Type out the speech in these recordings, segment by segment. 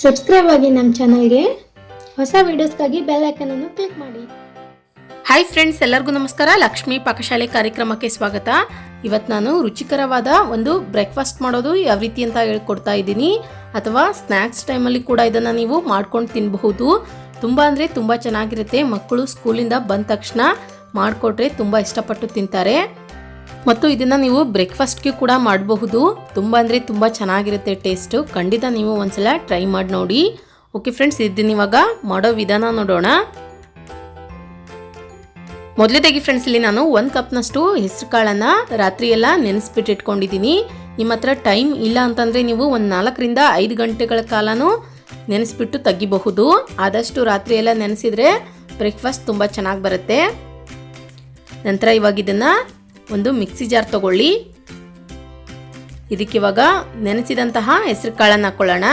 Subscribe ಆಗಿ ನಮ್ಮ ಚಾನಲ್ಗೆ. ಹೊಸ ವಿಡಿಯೋಸ್ಗಾಗಿ ಬೆಲ್ ಐಕಾನ್ ಅನ್ನು ಕ್ಲಿಕ್ ಮಾಡಿ. ಹಾಯ್ ಫ್ರೆಂಡ್ಸ್, ಎಲ್ಲರಿಗೂ ನಮಸ್ಕಾರ. ಲಕ್ಷ್ಮಿ ಪಾಕಶಾಲೆ ಕಾರ್ಯಕ್ರಮಕ್ಕೆ ಸ್ವಾಗತ. ಇವತ್ತು ನಾನು ರುಚಿಕರವಾದ ಒಂದು ಬ್ರೇಕ್ಫಾಸ್ಟ್ ಮಾಡೋದು ಯಾವ ರೀತಿ ಅಂತ ಹೇಳ್ಕೊಡ್ತಾ ಇದ್ದೀನಿ. ಅಥವಾ ಸ್ನ್ಯಾಕ್ಸ್ ಟೈಮಲ್ಲಿ ಕೂಡ ಇದನ್ನು ನೀವು ಮಾಡ್ಕೊಂಡು ತಿನ್ನಬಹುದು. ತುಂಬ ಅಂದರೆ ತುಂಬ ಚೆನ್ನಾಗಿರುತ್ತೆ. ಮಕ್ಕಳು ಸ್ಕೂಲಿಂದ ಬಂದ ತಕ್ಷಣ ಮಾಡಿಕೊಟ್ರೆ ತುಂಬ ಇಷ್ಟಪಟ್ಟು ತಿಂತಾರೆ. ಮತ್ತು ಇದನ್ನು ನೀವು ಬ್ರೇಕ್ಫಾಸ್ಟ್ಗೆ ಕೂಡ ಮಾಡಬಹುದು. ತುಂಬ ಅಂದರೆ ತುಂಬ ಚೆನ್ನಾಗಿರುತ್ತೆ ಟೇಸ್ಟು. ಖಂಡಿತ ನೀವು ಒಂದ್ಸಲ ಟ್ರೈ ಮಾಡಿ ನೋಡಿ. ಓಕೆ ಫ್ರೆಂಡ್ಸ್, ಇದನ್ನ ಇವಾಗ ಮಾಡೋ ವಿಧಾನ ನೋಡೋಣ. ಮೊದಲೇದಾಗಿ ಫ್ರೆಂಡ್ಸ್, ಇಲ್ಲಿ ನಾನು 1 ಕಪ್ನಷ್ಟು ಹೆಸರು ಕಾಳನ್ನು ರಾತ್ರಿ ಎಲ್ಲ ನೆನೆಸ್ಬಿಟ್ಟು ಇಟ್ಕೊಂಡಿದ್ದೀನಿ. ನಿಮ್ಮ ಹತ್ರ ಟೈಮ್ ಇಲ್ಲ ಅಂತಂದರೆ ನೀವು ಒಂದು 4 ರಿಂದ 5 ಗಂಟೆಗಳ ಕಾಲನೂ ನೆನೆಸ್ಬಿಟ್ಟು ತೆಗಿಬಹುದು. ಆದಷ್ಟು ರಾತ್ರಿ ಎಲ್ಲ ನೆನೆಸಿದರೆ ಬ್ರೇಕ್ಫಾಸ್ಟ್ ತುಂಬ ಚೆನ್ನಾಗಿ ಬರುತ್ತೆ. ನಂತರ ಇವಾಗ ಇದನ್ನು ಒಂದು ಮಿಕ್ಸಿ ಜಾರ್ ತಗೊಳ್ಳಿ. ಇದಕ್ಕೆ ಇವಾಗ ನೆನೆಸಿದಂತಹ ಹೆಸರು ಕಾಳನ್ನು ಹಾಕೊಳ್ಳೋಣ.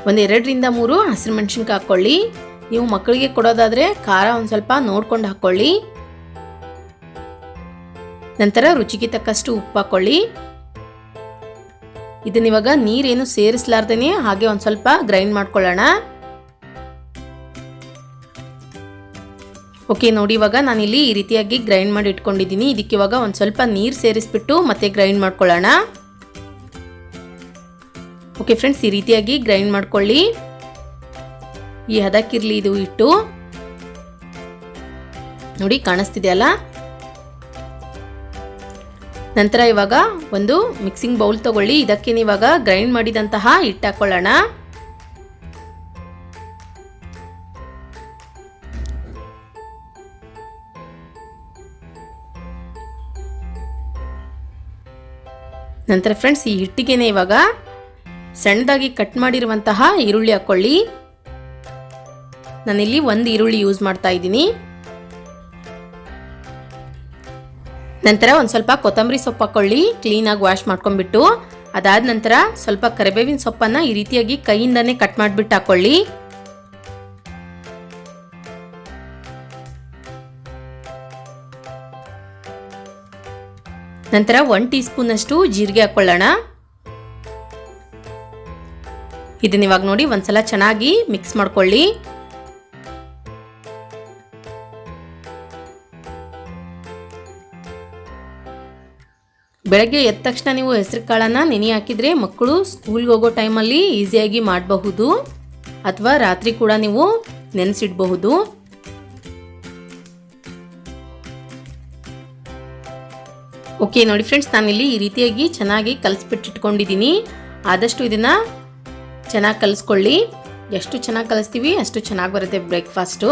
ಒಂದು 2 ರಿಂದ 3 ಹಸಿರು ಮೆಣಸಿನ್ಕಾಯಿ ಹಾಕೊಳ್ಳಿ. ನೀವು ಮಕ್ಕಳಿಗೆ ಕೊಡೋದಾದ್ರೆ ಖಾರ ಒಂದು ಸ್ವಲ್ಪ ನೋಡ್ಕೊಂಡು ಹಾಕೊಳ್ಳಿ. ನಂತರ ರುಚಿಗೆ ತಕ್ಕಷ್ಟು ಉಪ್ಪು ಹಾಕೊಳ್ಳಿ. ಇದನ್ನ ಇವಾಗ ನೀರೇನು ಸೇರಿಸಲಾರ್ದೇನೆ ಹಾಗೆ ಒಂದು ಸ್ವಲ್ಪ ಗ್ರೈಂಡ್ ಮಾಡ್ಕೊಳ್ಳೋಣ. ಓಕೆ ನೋಡಿ, ಇವಾಗ ನಾನಿಲ್ಲಿ ಈ ರೀತಿಯಾಗಿ ಗ್ರೈಂಡ್ ಮಾಡಿ ಇಟ್ಕೊಂಡಿದ್ದೀನಿ. ಇದಕ್ಕೆ ಇವಾಗ ಒಂದು ಸ್ವಲ್ಪ ನೀರು ಸೇರಿಸ್ಬಿಟ್ಟು ಮತ್ತೆ ಗ್ರೈಂಡ್ ಮಾಡ್ಕೊಳ್ಳೋಣ. ಓಕೆ ಫ್ರೆಂಡ್ಸ್, ಈ ರೀತಿಯಾಗಿ ಗ್ರೈಂಡ್ ಮಾಡ್ಕೊಳ್ಳಿ. ಈ ಹದಕ್ಕಿರ್ಲಿ ಇದು ಇಟ್ಟು. ನೋಡಿ ಕಾಣಿಸ್ತಿದೆಯಲ್ಲ. ನಂತರ ಇವಾಗ ಒಂದು ಮಿಕ್ಸಿಂಗ್ ಬೌಲ್ ತಗೊಳ್ಳಿ. ಇದಕ್ಕೆ ಇವಾಗ ಗ್ರೈಂಡ್ ಮಾಡಿದಂತಹ ಹಿಟ್ಟು ಹಾಕೊಳ್ಳೋಣ. ನಂತರ ಫ್ರೆಂಡ್ಸ್, ಈ ಹಿಟ್ಟಿಗೆನೆ ಇವಾಗ ಸಣ್ಣದಾಗಿ ಕಟ್ ಮಾಡಿರುವಂತಹ ಈರುಳ್ಳಿ ಹಾಕೊಳ್ಳಿ. ನಾನಿಲ್ಲಿ 1 ಈರುಳ್ಳಿ ಯೂಸ್ ಮಾಡ್ತಾ ಇದ್ದೀನಿ. ನಂತರ ಒಂದು ಸ್ವಲ್ಪ ಕೊತ್ತಂಬರಿ ಸೊಪ್ಪು ಹಾಕೊಳ್ಳಿ, ಕ್ಲೀನಾಗಿ ವಾಶ್ ಮಾಡ್ಕೊಂಡ್ಬಿಟ್ಟು. ಅದಾದ ನಂತರ ಸ್ವಲ್ಪ ಕರಿಬೇವಿನ ಸೊಪ್ಪನ್ನು ಈ ರೀತಿಯಾಗಿ ಕೈಯಿಂದಾನೇ ಕಟ್ ಮಾಡಿಬಿಟ್ಟು ಹಾಕೊಳ್ಳಿ. ನಂತರ 1 ಟೀ ಸ್ಪೂನ್ ಅಷ್ಟು ಜೀರಿಗೆ ಹಾಕೊಳ್ಳೋಣ. ಇದನ್ನ ಇವಾಗ ನೋಡಿ ಒಂದ್ಸಲ ಚೆನ್ನಾಗಿ ಮಿಕ್ಸ್ ಮಾಡ್ಕೊಳ್ಳಿ. ಬೆಳಗ್ಗೆ ಎದ್ದ ತಕ್ಷಣ ನೀವು ಹೆಸರು ಕಾಳನ್ನ ನೆನೆ ಹಾಕಿದ್ರೆ ಮಕ್ಕಳು ಸ್ಕೂಲ್ಗೆ ಹೋಗೋ ಟೈಮಲ್ಲಿ ಈಸಿಯಾಗಿ ಮಾಡಬಹುದು. ಅಥವಾ ರಾತ್ರಿ ಕೂಡ ನೀವು ನೆನೆಸಿಡಬಹುದು. ಓಕೆ ನೋಡಿ ಫ್ರೆಂಡ್ಸ್, ನಾನಿಲ್ಲಿ ಈ ರೀತಿಯಾಗಿ ಚೆನ್ನಾಗಿ ಕಲಿಸ್ಬಿಟ್ಟಿಟ್ಕೊಂಡಿದ್ದೀನಿ. ಆದಷ್ಟು ಇದನ್ನು ಚೆನ್ನಾಗಿ ಕಲಿಸ್ಕೊಳ್ಳಿ. ಎಷ್ಟು ಚೆನ್ನಾಗಿ ಕಲಿಸ್ತೀವಿ ಅಷ್ಟು ಚೆನ್ನಾಗಿ ಬರುತ್ತೆ ಬ್ರೇಕ್ಫಾಸ್ಟು.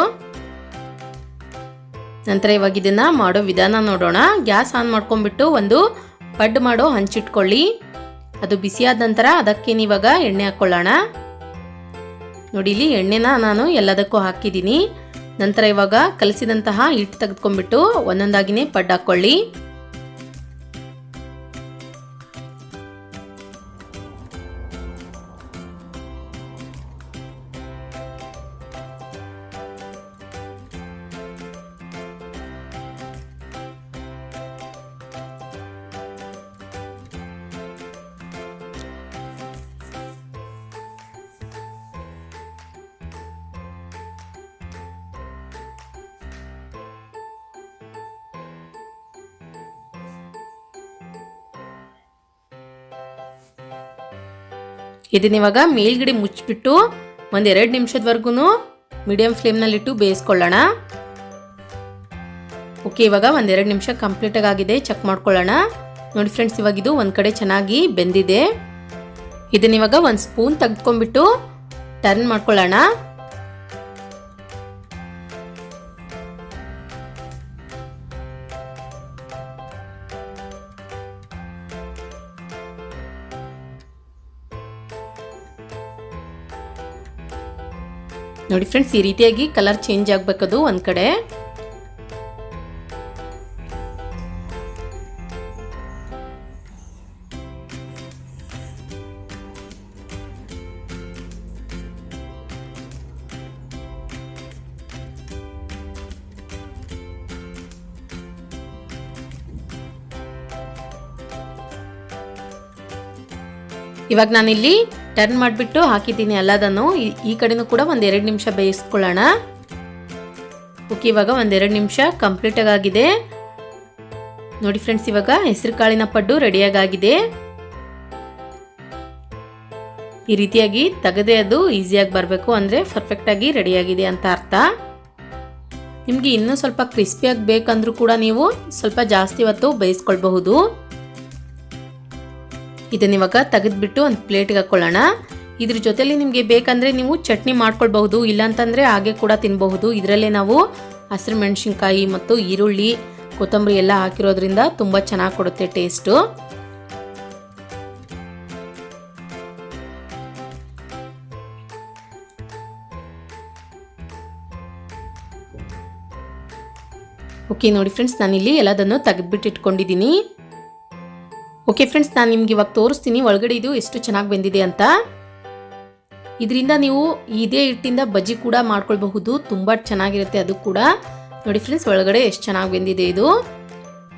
ನಂತರ ಇವಾಗ ಇದನ್ನು ಮಾಡೋ ವಿಧಾನ ನೋಡೋಣ. ಗ್ಯಾಸ್ ಆನ್ ಮಾಡ್ಕೊಂಡ್ಬಿಟ್ಟು ಒಂದು ಪಡ್ಡು ಮಾಡೋ ಹಂಚಿಟ್ಕೊಳ್ಳಿ. ಅದು ಬಿಸಿಯಾದ ನಂತರ ಅದಕ್ಕೆ ಇವಾಗ ಎಣ್ಣೆ ಹಾಕ್ಕೊಳ್ಳೋಣ. ನೋಡಿ, ಇಲ್ಲಿ ಎಣ್ಣೆನ ನಾನು ಎಲ್ಲದಕ್ಕೂ ಹಾಕಿದ್ದೀನಿ. ನಂತರ ಇವಾಗ ಕಲಿಸಿದಂತಹ ಹಿಟ್ಟು ತೆಗೆದುಕೊಂಡ್ಬಿಟ್ಟು ಒಂದೊಂದಾಗಿನೇ ಪಡ್ಡು ಹಾಕ್ಕೊಳ್ಳಿ. ಇದನ್ನ ಇವಾಗ ಮೇಲ್ಗಡೆ ಮುಚ್ಚಿಬಿಟ್ಟು ಒಂದು 2 ನಿಮಿಷದವರೆಗೂ ಮೀಡಿಯಂ ಫ್ಲೇಮ್ನಲ್ಲಿಟ್ಟು ಬೇಯಿಸ್ಕೊಳ್ಳೋಣ. ಓಕೆ, ಇವಾಗ ಒಂದು 2 ನಿಮಿಷ ಕಂಪ್ಲೀಟಾಗಿ ಆಗಿದೆ. ಚೆಕ್ ಮಾಡ್ಕೊಳ್ಳೋಣ. ನೋಡಿ ಫ್ರೆಂಡ್ಸ್, ಇವಾಗ ಇದು ಒಂದು ಕಡೆ ಚೆನ್ನಾಗಿ ಬೆಂದಿದೆ. ಇದನ್ನ ಇವಾಗ 1 ಸ್ಪೂನ್ ತೆಗೆದುಕೊಂಡ್ಬಿಟ್ಟು ಟರ್ನ್ ಮಾಡ್ಕೊಳ್ಳೋಣ. ನೋಡಿ ಫ್ರೆಂಡ್ಸ್, ಈ ರೀತಿಯಾಗಿ ಕಲರ್ ಚೇಂಜ್ ಆಗಬೇಕದು ಒಂದು ಕಡೆ. ಇವಾಗ ನಾನಿಲ್ಲಿ ಟರ್ನ್ ಮಾಡಿಬಿಟ್ಟು ಹಾಕಿದ್ದೀನಿ ಎಲ್ಲದನ್ನು. ಈ ಕಡೆನೂ ಕೂಡ ಒಂದು 2 ನಿಮಿಷ ಬೇಯಿಸ್ಕೊಳ್ಳೋಣ. ಓಕೆ, ಇವಾಗ ಒಂದು 2 ನಿಮಿಷ ಕಂಪ್ಲೀಟಾಗಿ ಆಗಿದೆ ನೋಡಿ ಫ್ರೆಂಡ್ಸ್. ಇವಾಗ ಹೆಸರು ಕಾಳಿನ ಪಡ್ಡು ರೆಡಿಯಾಗಿದೆ. ಈ ರೀತಿಯಾಗಿ ತೆಗೆದೇ ಅದು ಈಸಿಯಾಗಿ ಬರಬೇಕು, ಅಂದರೆ ಪರ್ಫೆಕ್ಟಾಗಿ ರೆಡಿಯಾಗಿದೆ ಅಂತ ಅರ್ಥ. ನಿಮಗೆ ಇನ್ನೂ ಸ್ವಲ್ಪ ಕ್ರಿಸ್ಪಿಯಾಗಿ ಬೇಕಂದ್ರೂ ಕೂಡ ನೀವು ಸ್ವಲ್ಪ ಜಾಸ್ತಿ ಹೊತ್ತು ಬೇಯಿಸ್ಕೊಳ್ಬಹುದು. ಇದನ್ನ ಇವಾಗ ತೆಗೆದ್ಬಿಟ್ಟು ಒಂದು ಪ್ಲೇಟ್ಗೆ ಹಾಕೊಳ್ಳೋಣ. ಇದ್ರ ಜೊತೆಲಿ ನಿಮಗೆ ಬೇಕಂದರೆ ನೀವು ಚಟ್ನಿ ಮಾಡ್ಕೊಳ್ಬಹುದು, ಇಲ್ಲಾಂತಂದರೆ ಹಾಗೆ ಕೂಡ ತಿನ್ನಬಹುದು. ಇದರಲ್ಲೇ ನಾವು ಹಸಿರು ಮೆಣಸಿನ್ಕಾಯಿ ಮತ್ತು ಈರುಳ್ಳಿ, ಕೊತ್ತಂಬರಿ ಎಲ್ಲ ಹಾಕಿರೋದ್ರಿಂದ ತುಂಬ ಚೆನ್ನಾಗಿ ಕೊಡುತ್ತೆ ಟೇಸ್ಟು. ಓಕೆ ನೋಡಿ ಫ್ರೆಂಡ್ಸ್, ನಾನಿಲ್ಲಿ ಎಲ್ಲದನ್ನು ತೆಗೆದ್ಬಿಟ್ಟು ಇಟ್ಕೊಂಡಿದ್ದೀನಿ. ಓಕೆ ಫ್ರೆಂಡ್ಸ್, ನಾನು ನಿಮ್ಗೆ ಇವಾಗ ತೋರಿಸ್ತೀನಿ ಒಳಗಡೆ ಇದು ಎಷ್ಟು ಚೆನ್ನಾಗಿ ಬೆಂದಿದೆ ಅಂತ. ಇದರಿಂದ ನೀವು ಇದೇ ಹಿಟ್ಟಿಂದ ಬಜ್ಜಿ ಕೂಡ ಮಾಡ್ಕೊಳ್ಬಹುದು, ತುಂಬ ಚೆನ್ನಾಗಿರುತ್ತೆ ಅದು ಕೂಡ. ನೋಡಿ ಫ್ರೆಂಡ್ಸ್, ಒಳಗಡೆ ಎಷ್ಟು ಚೆನ್ನಾಗಿ ಬೆಂದಿದೆ ಇದು.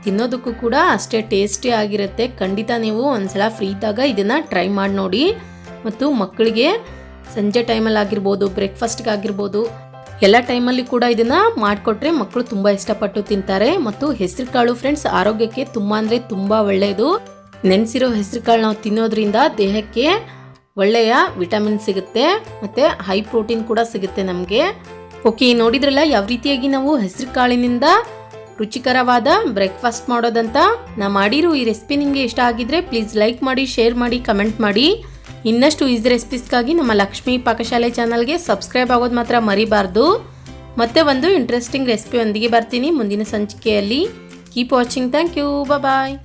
ತಿನ್ನೋದಕ್ಕೂ ಕೂಡ ಅಷ್ಟೇ ಟೇಸ್ಟಿ ಆಗಿರುತ್ತೆ. ಖಂಡಿತ ನೀವು ಒಂದ್ಸಲ ಫ್ರೀ ಇದ್ದಾಗ ಇದನ್ನು ಟ್ರೈ ಮಾಡಿ ನೋಡಿ. ಮತ್ತು ಮಕ್ಕಳಿಗೆ ಸಂಜೆ ಟೈಮಲ್ಲಿ ಆಗಿರ್ಬೋದು, ಬ್ರೇಕ್ಫಾಸ್ಟ್ಗೆ ಆಗಿರ್ಬೋದು, ಎಲ್ಲ ಟೈಮಲ್ಲಿ ಕೂಡ ಇದನ್ನು ಮಾಡಿಕೊಟ್ರೆ ಮಕ್ಕಳು ತುಂಬ ಇಷ್ಟಪಟ್ಟು ತಿಂತಾರೆ. ಮತ್ತು ಹೆಸರು ಕಾಳು ಫ್ರೆಂಡ್ಸ್ ಆರೋಗ್ಯಕ್ಕೆ ತುಂಬ ಅಂದರೆ ತುಂಬ ಒಳ್ಳೆಯದು. ನೆನೆಸಿರೋ ಹೆಸರು ಕಾಳು ನಾವು ತಿನ್ನೋದ್ರಿಂದ ದೇಹಕ್ಕೆ ಒಳ್ಳೆಯ ವಿಟಮಿನ್ ಸಿಗುತ್ತೆ ಮತ್ತು ಹೈ ಪ್ರೋಟೀನ್ ಕೂಡ ಸಿಗುತ್ತೆ ನಮಗೆ. ಓಕೆ, ನೋಡಿದ್ರಲ್ಲ ಯಾವ ರೀತಿಯಾಗಿ ನಾವು ಹೆಸರು ಕಾಳಿನಿಂದ ರುಚಿಕರವಾದ ಬ್ರೇಕ್ಫಾಸ್ಟ್ ಮಾಡೋದಂತ. ನಾ ಮಾಡಿರೋ ಈ ರೆಸಿಪಿ ನಿಮಗೆ ಇಷ್ಟ ಆಗಿದ್ರೆ ಪ್ಲೀಸ್ ಲೈಕ್ ಮಾಡಿ, ಶೇರ್ ಮಾಡಿ, ಕಮೆಂಟ್ ಮಾಡಿ. ಇನ್ನಷ್ಟು ಈಸಿ ರೆಸಿಪೀಸ್ಗಾಗಿ ನಮ್ಮ ಲಕ್ಷ್ಮಿ ಪಾಕಶಾಲೆ ಚಾನಲ್ಗೆ ಸಬ್ಸ್ಕ್ರೈಬ್ ಆಗೋದು ಮಾತ್ರ ಮರಿಬಾರ್ದು. ಮತ್ತೆ ಒಂದು ಇಂಟ್ರೆಸ್ಟಿಂಗ್ ರೆಸಿಪಿ ಒಂದಿಗೆ ಬರ್ತೀನಿ ಮುಂದಿನ ಸಂಚಿಕೆಯಲ್ಲಿ. Keep watching. Thank you. Bye.